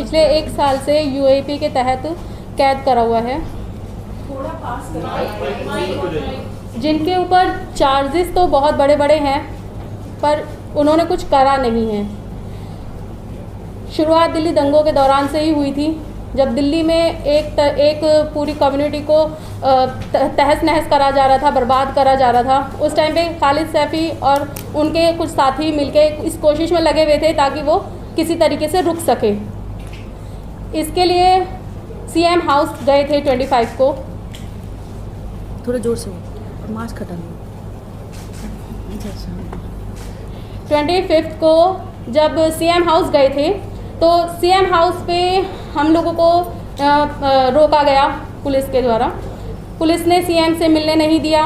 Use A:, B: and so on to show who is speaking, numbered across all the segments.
A: पिछले 1 साल से यूएपी के तहत कैद करा हुआ है, जिनके ऊपर चार्जेस तो बहुत बड़े बड़े हैं पर उन्होंने कुछ करा नहीं है। शुरुआत दिल्ली दंगों के दौरान से ही हुई थी, जब दिल्ली में एक पूरी कम्युनिटी को तहस नहस करा जा रहा था, बर्बाद करा जा रहा था। उस टाइम पे खालिद सैफ़ी और उनके कुछ साथी मिलके इस कोशिश में लगे हुए थे ताकि वो किसी तरीके से रुक सके। इसके लिए सीएम हाउस गए थे 25 को।
B: थोड़ा जोर से मास्क हटाना।
A: 25 को जब सीएम हाउस गए थे तो सीएम हाउस पे हम लोगों को रोका गया पुलिस के द्वारा। पुलिस ने सीएम से मिलने नहीं दिया।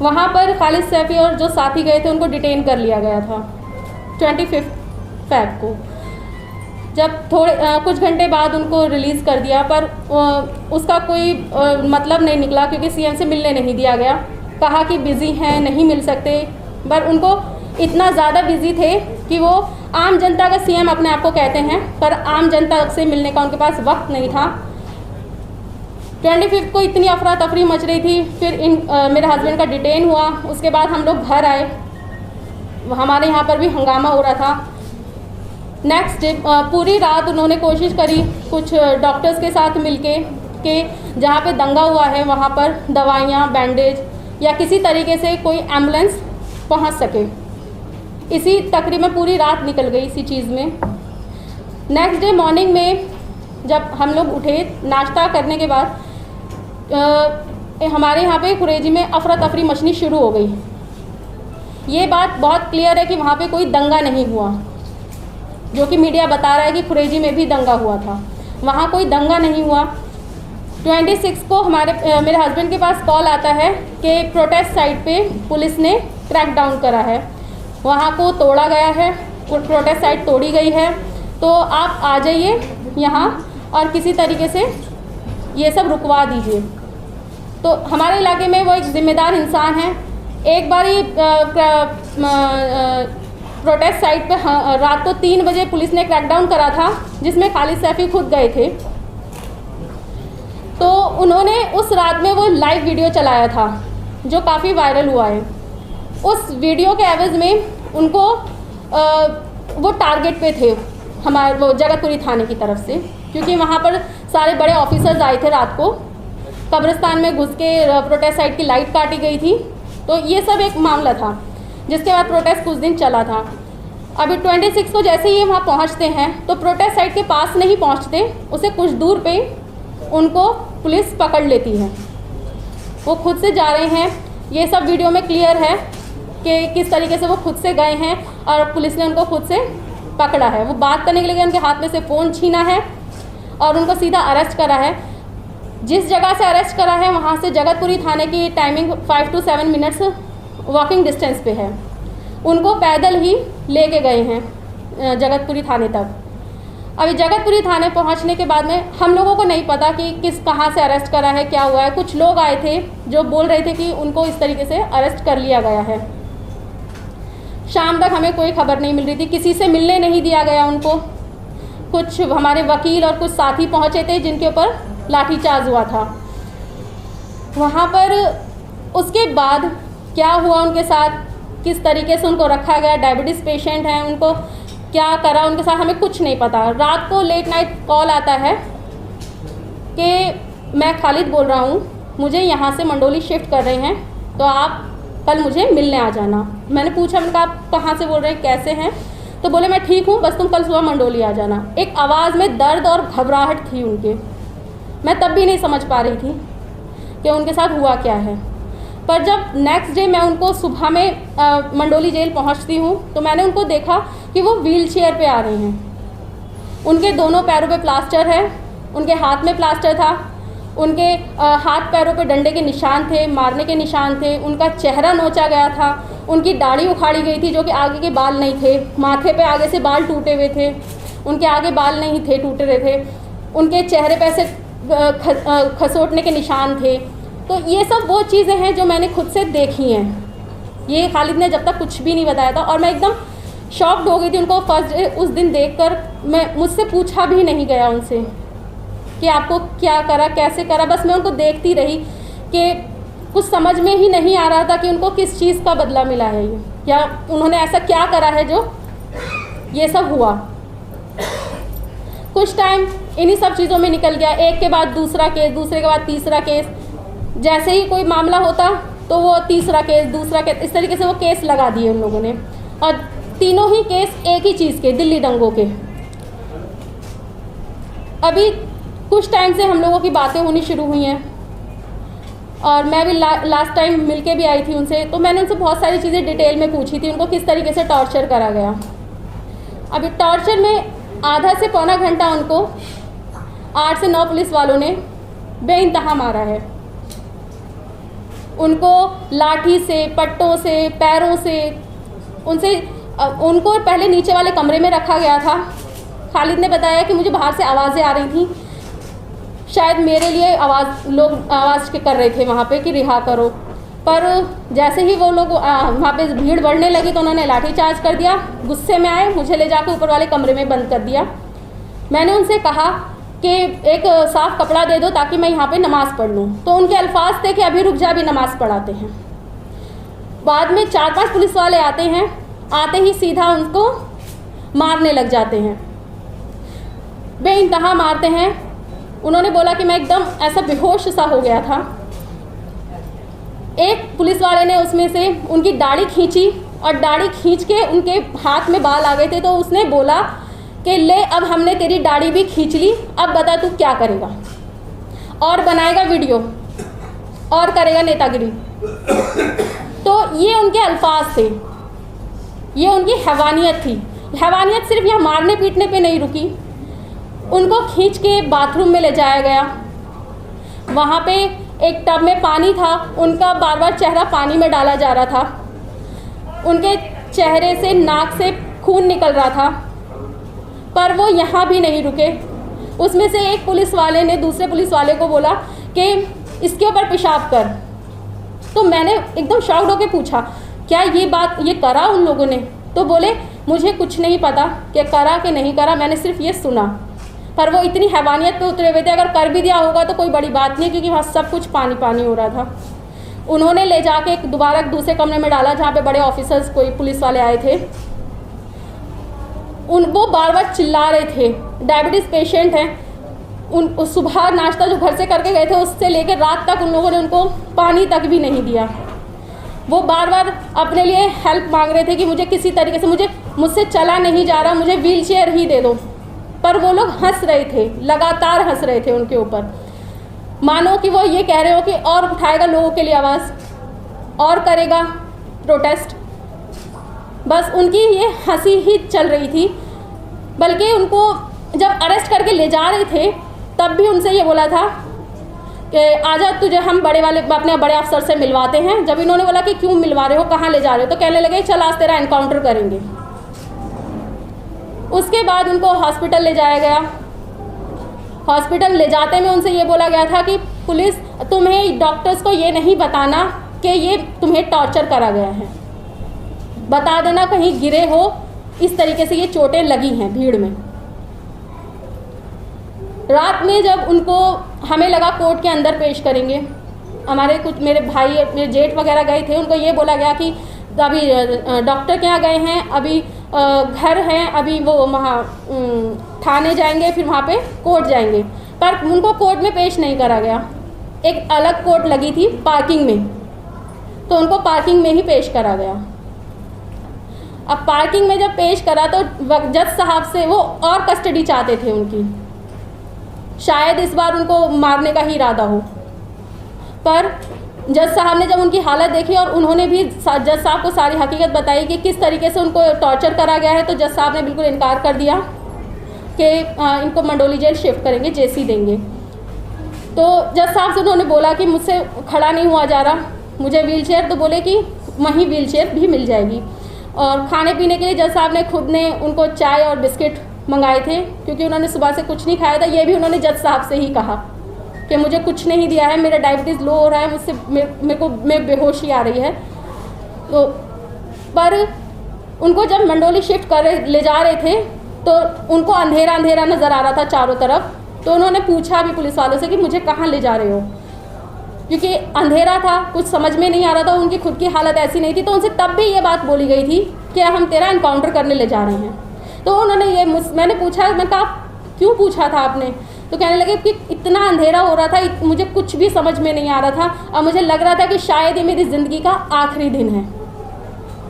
A: वहाँ पर खालिद सैफ़ी और जो साथी गए थे उनको डिटेन कर लिया गया था 25 फ़रवरी को। जब कुछ घंटे बाद उनको रिलीज़ कर दिया, पर उसका कोई मतलब नहीं निकला क्योंकि सीएम से मिलने नहीं दिया गया। कहा कि बिज़ी हैं, नहीं मिल सकते, पर उनको इतना ज़्यादा बिज़ी थे कि वो आम जनता का सीएम अपने आप को कहते हैं, पर आम जनता से मिलने का उनके पास वक्त नहीं था। 25 को इतनी अफरा तफरी मच रही थी, फिर मेरे हस्बैंड का डिटेन हुआ। उसके बाद हम लोग घर आए, हमारे यहाँ पर भी हंगामा हो रहा था। नेक्स्ट डे पूरी रात उन्होंने कोशिश करी कुछ डॉक्टर्स के साथ मिलके कि जहाँ पे दंगा हुआ है वहाँ पर दवाइयाँ, बैंडेज या किसी तरीके से कोई एम्बुलेंस पहुँच सके। इसी तकरीबन पूरी रात निकल गई इसी चीज़ में। नेक्स्ट डे मॉर्निंग में जब हम लोग उठे नाश्ता करने के बाद हमारे यहाँ पे कुरेजी में अफरा तफरी मचनी शुरू हो गई। ये बात बहुत क्लियर है कि वहाँ पे कोई दंगा नहीं हुआ, जो कि मीडिया बता रहा है कि कुरेजी में भी दंगा हुआ था। वहाँ कोई दंगा नहीं हुआ। 26 को मेरे हस्बैंड के पास कॉल आता है कि प्रोटेस्ट साइट पे पुलिस ने क्रैक डाउन करा है, वहाँ को तोड़ा गया है, प्रोटेस्ट साइट तोड़ी गई है, तो आप आ जाइए यहाँ और किसी तरीके से ये सब रुकवा दीजिए। तो हमारे इलाके में वो एक ज़िम्मेदार इंसान है। एक बार ही प्रोटेस्ट साइट पे रात को 3 बजे पुलिस ने क्रैकडाउन करा था, जिसमें खालिद सैफ़ी खुद गए थे। तो उन्होंने उस रात में वो लाइव वीडियो चलाया था जो काफ़ी वायरल हुआ है। उस वीडियो के एवज़ में उनको वो टारगेट पे थे हमारे वो जगतपुरी थाने की तरफ से, क्योंकि वहाँ पर सारे बड़े ऑफिसर्स आए थे रात को। कब्रिस्तान में घुस के प्रोटेस्ट साइट की लाइट काटी गई थी। तो ये सब एक मामला था, जिसके बाद प्रोटेस्ट कुछ दिन चला था। अभी 26 को जैसे ही वहाँ पहुँचते हैं तो प्रोटेस्ट साइट के पास नहीं पहुँचते, उससे कुछ दूर पे उनको पुलिस पकड़ लेती है। वो खुद से जा रहे हैं, ये सब वीडियो में क्लियर है कि किस तरीके से वो खुद से गए हैं और पुलिस ने उनको खुद से पकड़ा है। वो बात करने के लिए उनके हाथ में से फ़ोन छीना है और उनको सीधा अरेस्ट करा है। जिस जगह से अरेस्ट करा है वहाँ से जगतपुरी थाने की timing 5 to 7 minutes walking distance पे है। उनको पैदल ही लेके गए हैं जगतपुरी थाने तक। अभी जगतपुरी थाने पहुंचने के बाद में हम लोगों को नहीं पता कि कहाँ से अरेस्ट करा है, क्या हुआ है। कुछ लोग आए थे जो बोल रहे थे कि उनको इस तरीके से अरेस्ट कर लिया गया है। शाम तक हमें कोई खबर नहीं मिल रही थी, किसी से मिलने नहीं दिया गया उनको। कुछ हमारे वकील और कुछ साथी पहुंचे थे जिनके ऊपर लाठीचार्ज हुआ था वहाँ पर। उसके बाद क्या हुआ उनके साथ, किस तरीके से उनको रखा गया, डायबिटीज़ पेशेंट हैं, उनको क्या करा उनके साथ, हमें कुछ नहीं पता। रात को लेट नाइट कॉल आता है कि मैं खालिद बोल रहा हूँ, मुझे यहाँ से मंडोली शिफ्ट कर रहे हैं, तो आप कल मुझे मिलने आ जाना। मैंने पूछा, मैंने कहा आप कहाँ से बोल रहे हैं, कैसे हैं? तो बोले मैं ठीक हूँ, बस तुम कल सुबह मंडोली आ जाना। एक आवाज़ में दर्द और घबराहट थी उनके। मैं तब भी नहीं समझ पा रही थी कि उनके साथ हुआ क्या है। पर जब नेक्स्ट डे मैं उनको सुबह में मंडोली जेल पहुंचती हूं तो मैंने उनको देखा कि वो व्हील चेयर पे आ रहे हैं। उनके दोनों पैरों पे प्लास्टर है, उनके हाथ में प्लास्टर था, उनके हाथ पैरों पे डंडे के निशान थे, मारने के निशान थे, उनका चेहरा नोचा गया था, उनकी दाढ़ी उखाड़ी गई थी जो कि आगे के बाल नहीं थे, माथे पे आगे से बाल टूटे हुए थे, उनके आगे बाल नहीं थे, टूटे रहे थे, उनके चेहरे पे ऐसे खसोटने के निशान थे। तो ये सब वो चीज़ें हैं जो मैंने खुद से देखी हैं। ये खालिद ने जब तक कुछ भी नहीं बताया था और मैं एकदम शॉक्ड हो गई थी उनको फर्स्ट डे उस दिन देखकर। मुझसे पूछा भी नहीं गया उनसे कि आपको क्या करा, कैसे करा। बस मैं उनको देखती रही कि कुछ समझ में ही नहीं आ रहा था कि उनको किस चीज़ का बदला मिला है ये, या उन्होंने ऐसा क्या करा है जो ये सब हुआ। कुछ टाइम इन्हीं सब चीज़ों में निकल गया, एक के बाद दूसरा केस, दूसरे के बाद तीसरा केस। जैसे ही कोई मामला होता तो वो तीसरा केस, दूसरा केस, इस तरीके से वो केस लगा दिए उन लोगों ने। और तीनों ही केस एक ही चीज़ के, दिल्ली दंगों के। अभी कुछ टाइम से हम लोगों की बातें होनी शुरू हुई हैं और मैं भी लास्ट टाइम मिलके भी आई थी उनसे, तो मैंने उनसे बहुत सारी चीज़ें डिटेल में पूछी थी, उनको किस तरीके से टॉर्चर करा गया। अभी टॉर्चर में आधा से पौना घंटा उनको 8 से 9 पुलिस वालों ने बेइंतहा मारा है। उनको लाठी से, पट्टों से, पैरों से, उनको पहले नीचे वाले कमरे में रखा गया था। खालिद ने बताया कि मुझे बाहर से आवाज़ें आ रही थी, शायद मेरे लिए लोग आवाज़ कर रहे थे वहाँ पे कि रिहा करो। पर जैसे ही वो लोग वहाँ पे भीड़ बढ़ने लगी तो उन्होंने लाठीचार्ज कर दिया। गुस्से में आए, मुझे ले जाकर ऊपर वाले कमरे में बंद कर दिया। मैंने उनसे कहा कि एक साफ़ कपड़ा दे दो ताकि मैं यहाँ पे नमाज़ पढ़ लूँ, तो उनके अल्फाज थे कि अभी रुक जा, अभी नमाज़ पढ़ाते हैं। बाद में 4-5 पुलिस वाले आते हैं, आते ही सीधा उनको मारने लग जाते हैं, बेइंतहा मारते हैं। उन्होंने बोला कि मैं एकदम ऐसा बेहोश सा हो गया था। एक पुलिस वाले ने उसमें से उनकी दाढ़ी खींची और दाढ़ी खींच के उनके हाथ में बाल आ गए थे, तो उसने बोला कि ले अब हमने तेरी दाढ़ी भी खींच ली, अब बता तू क्या करेगा, और बनाएगा वीडियो और करेगा नेतागिरी। तो ये उनके अल्फाज थे, ये उनकी हैवानियत थी। हैवानियत सिर्फ यहाँ मारने पीटने पे नहीं रुकी, उनको खींच के बाथरूम में ले जाया गया। वहाँ पे एक टब में पानी था, उनका बार बार चेहरा पानी में डाला जा रहा था। उनके चेहरे से, नाक से खून निकल रहा था, पर वो यहाँ भी नहीं रुके। उसमें से एक पुलिस वाले ने दूसरे पुलिस वाले को बोला कि इसके ऊपर पेशाब कर। तो मैंने एकदम शॉक्ड होकर पूछा, क्या ये बात ये करा उन लोगों ने? तो बोले मुझे कुछ नहीं पता कि करा कि नहीं करा, मैंने सिर्फ ये सुना। पर वो इतनी हैवानियत पे उतरे हुए थे, अगर कर भी दिया होगा तो कोई बड़ी बात नहीं, क्योंकि वहाँ सब कुछ पानी पानी हो रहा था। उन्होंने ले जाके दोबारा दूसरे कमरे में डाला जहाँ पे बड़े ऑफिसर्स कोई पुलिस वाले आए थे। वो बार बार चिल्ला रहे थे, डायबिटीज़ पेशेंट हैं। सुबह नाश्ता जो घर से करके गए थे उससे लेकर रात तक उन लोगों ने उनको पानी तक भी नहीं दिया। वो बार बार अपने लिए हेल्प मांग रहे थे कि मुझे किसी तरीके से, मुझसे चला नहीं जा रहा, मुझे व्हील चेयर ही दे दो। पर वो लोग हंस रहे थे, लगातार हंस रहे थे उनके ऊपर, मानो कि वो ये कह रहे हो कि और उठाएगा लोगों के लिए आवाज़, और करेगा प्रोटेस्ट। बस उनकी ये हंसी ही चल रही थी। बल्कि उनको जब अरेस्ट करके ले जा रहे थे तब भी उनसे ये बोला था कि आजा तुझे हम अपने बड़े अफसर से मिलवाते हैं। जब इन्होंने बोला कि क्यों मिलवा रहे हो, कहाँ ले जा रहे हो, तो कहने लगे चल आज तेरा एनकाउंटर करेंगे। उसके बाद उनको हॉस्पिटल ले जाया गया। हॉस्पिटल ले जाते में उनसे ये बोला गया था कि पुलिस तुम्हें, डॉक्टर्स को ये नहीं बताना कि ये तुम्हें टॉर्चर करा गया है, बता देना कहीं गिरे हो, इस तरीके से ये चोटें लगी हैं भीड़ में। रात में जब उनको हमें लगा कोर्ट के अंदर पेश करेंगे, हमारे कुछ मेरे भाई, मेरे जेठ वगैरह गए थे, उनको ये बोला गया कि अभी डॉक्टर के यहाँ गए हैं, अभी घर हैं, अभी वो वहाँ थाने जाएंगे, फिर वहाँ पे कोर्ट जाएंगे। पर उनको कोर्ट में पेश नहीं करा गया। एक अलग कोर्ट लगी थी पार्किंग में, तो उनको पार्किंग में ही पेश करा गया। अब पार्किंग में जब पेश करा तो जज साहब से वो और कस्टडी चाहते थे उनकी, शायद इस बार उनको मारने का ही इरादा हो। पर जज साहब ने जब उनकी हालत देखी और उन्होंने भी जज साहब को सारी हकीकत बताई कि किस तरीके से उनको टॉर्चर करा गया है, तो जज साहब ने बिल्कुल इनकार कर दिया कि इनको मंडोली जेल शिफ्ट करेंगे, जेसी देंगे। तो जज साहब से उन्होंने बोला कि मुझसे खड़ा नहीं हुआ जा रहा, मुझे व्हील चेयर, तो बोले कि वहीं व्हील चेयर भी मिल जाएगी। और खाने पीने के लिए जज साहब ने खुद ने उनको चाय और बिस्किट मंगाए थे, क्योंकि उन्होंने सुबह से कुछ नहीं खाया था। ये भी उन्होंने जज साहब से ही कहा कि मुझे कुछ नहीं दिया है, मेरा डायबिटीज़ लो हो रहा है, मैं बेहोशी आ रही है। तो पर उनको जब मंडोली शिफ्ट कर ले जा रहे थे तो उनको अंधेरा अंधेरा नज़र आ रहा था चारों तरफ। तो उन्होंने पूछा भी पुलिस वालों से कि मुझे कहाँ ले जा रहे हो, क्योंकि अंधेरा था, कुछ समझ में नहीं आ रहा था, उनकी खुद की हालत ऐसी नहीं थी। तो उनसे तब भी ये बात बोली गई थी कि हम तेरा इनकाउंटर करने ले जा रहे हैं। तो उन्होंने ये मैंने पूछा, मैं कहा क्यों पूछा था आपने? तो कहने लगे कि इतना अंधेरा हो रहा था, मुझे कुछ भी समझ में नहीं आ रहा था और मुझे लग रहा था कि शायद ये मेरी ज़िंदगी का आखिरी दिन है।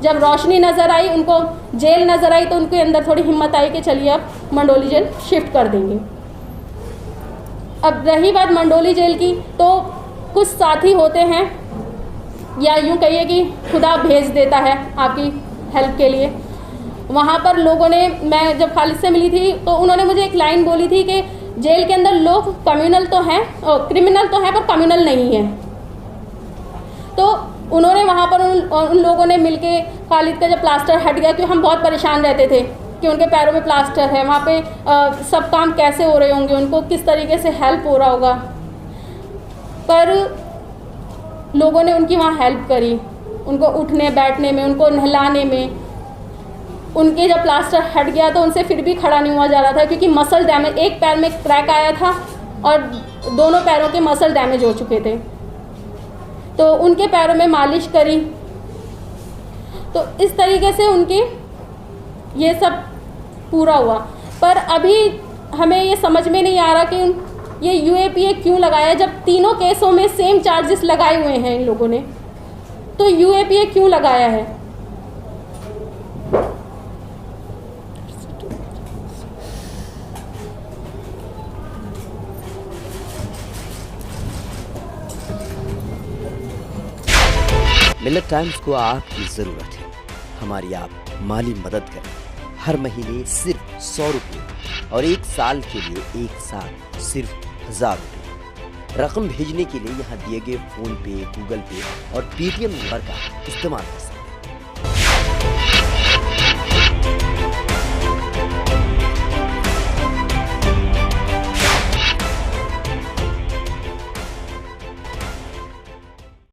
A: जब रोशनी नज़र आई, उनको जेल नज़र आई, तो उनके अंदर थोड़ी हिम्मत आई कि चलिए अब मंडोली जेल शिफ्ट कर देंगे। अब रही बात मंडोली जेल की, तो कुछ साथी होते हैं, या यूँ कहिए कि खुदा भेज देता है आपकी हेल्प के लिए। वहाँ पर लोगों ने, मैं जब खालिद से मिली थी तो उन्होंने मुझे एक लाइन बोली थी कि जेल के अंदर लोग कम्युनल तो हैं, क्रिमिनल तो हैं पर कम्युनल नहीं है। तो उन्होंने वहाँ पर उन लोगों ने मिलके खालिद का जब प्लास्टर हट गया, क्योंकि हम बहुत परेशान रहते थे कि उनके पैरों में प्लास्टर है, वहाँ पे सब काम कैसे हो रहे होंगे, उनको किस तरीके से हेल्प हो रहा होगा। पर लोगों ने उनकी वहाँ हेल्प करी, उनको उठने बैठने में, उनको नहलाने में। उनके जब प्लास्टर हट गया तो उनसे फिर भी खड़ा नहीं हुआ जा रहा था, क्योंकि मसल डैमेज, एक पैर में क्रैक आया था और दोनों पैरों के मसल डैमेज हो चुके थे। तो उनके पैरों में मालिश करी। तो इस तरीके से उनके ये सब पूरा हुआ। पर अभी हमें ये समझ में नहीं आ रहा कि ये यूएपीए क्यों लगाया, जब तीनों केसों में सेम चार्जेस लगाए हुए हैं इन लोगों ने, तो यूएपीए क्यों लगाया है?
C: मिल्लत टाइम्स को आपकी ज़रूरत है, हमारी आप माली मदद करें। हर महीने सिर्फ 100 रुपये और 1 साल के लिए 1 साल सिर्फ 1000 रुपये। रकम भेजने के लिए यहाँ दिए गए फ़ोन पे, गूगल पे और पेटीएम नंबर का इस्तेमाल कर सकते हैं।